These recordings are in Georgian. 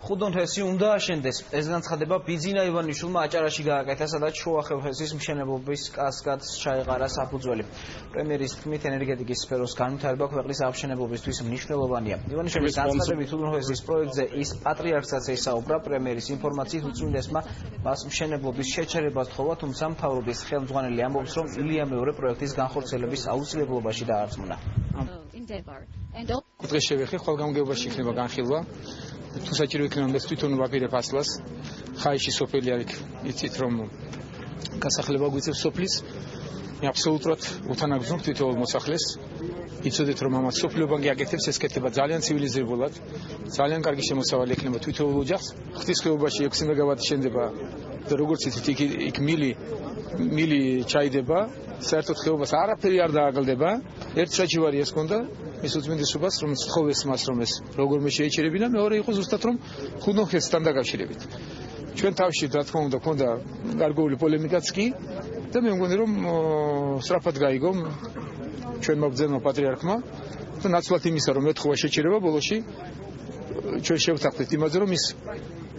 ხუდონჰესი უნდა აშენდეს. ეს განცხადება ბიძინა ივანიშვილმა აჭარაში გააკეთა, სადაც შუახევჰესის მშენებლობის კასკადს ჩაეყარა საფუძველი. პრემიერის თქმით, ენერგეტიკის სფეროს განვითარება ქვეყნის აღმშენებლობისთვის მნიშვნელოვანია. ივანიშვილის განცხადებით ხუდონჰესის პროექტზე ის პატრიარქსაც ესაუბრა. პრემიერის ინფორმაციით უწმინდესმა მას მშენებლობის შეჩერება სთხოვა, თუმცა მთავრობის ხელმძღვანელი ამბობს, რომ ილია მეორე პროექტის განხორციელების აუცილებლობაში დაარწმუნა. დღეს შევეხე, ხოლგამგეობაში იქნება განხილვა. თუ საჭირო იქნება მე თვითონ ვაპირებ ასლას. ხაიში სოფელი არის, იცით რომ გასახლება გვიწევს სოფლის. მე აბსოლუტურად უთანაგზნობ თვითონ მოსახლეს. იცოდეთ რომ ამას სოფლიობა გიაკეთებს, ეს კეთება ძალიან ცივილიზებულად. ძალიან კარგი შემოსავალი ექნება თვითონ ოჯახს. ღვთის ხეობაში 6 მეგავატი შენდება და როგორც იცით იქ მილი ჩაიდება. საერთოდ ხეობას არაფერი არ დააგლდება. ერთ საჩივარიას ჰქონდა ის უწმინდესობას, რომ სთხოვეს მას, რომ ეს როგორმე შეეჩერებინა, მეორე იყო ზუსტად რომ ხუდონჰესთან დაკავშირებით. ჩვენ თავში რა თქმა უნდა ჰქონდა გარკვეული პოლემიკაც კი და მე მგონი რომ სწრაფად გაიგო ჩვენმა ბრძენმა პატრიარქმა და ნაცვლად იმისა რომ ეთხოვა შეჩერება ბოლოში ჩვენ შევთანხმდით იმაზე რომ ის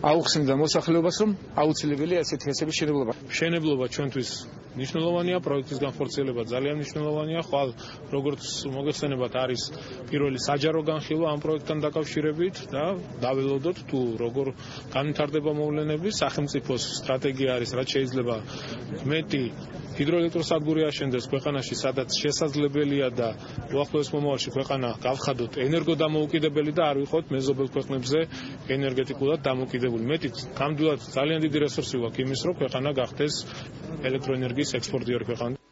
აუხსნიდა მოსახლეობას რომ აუცილებელია ესეთი ჰესების შენებლობა. მშენებლობა ჩვენთვის მნიშვნელოვანია, პროექტის განხორციელება ძალიან მნიშვნელოვანია. ხვალ როგორც მოგეხსენებათ არის პირველი საჯარო განხილვა ამ პროექტთან დაკავშირებით და დაველოდოთ თუ როგორ განვითარდება მოვლენები. სახელმწიფოს სტრატეგია არის რაც შეიძლება მეტი ჰიდროელექტროსადგური აშენდეს ქვეყანაში, სადაც შესაძლებელია და უახლოეს მომავალში ქვეყანა გავხადოთ ენერგოდამოუკიდებელი და არ ვიყოთ მეზობელ ქვეყნებზე ენერგეტიკულად დამოუკიდებელი. მეტიც გამდვილად ძალიან დიდი რესურსი გვაქვს იმის, რომ ქვეყანა გახდეს ელექტროენერგიის ექსპორტიორი ქვეყანა.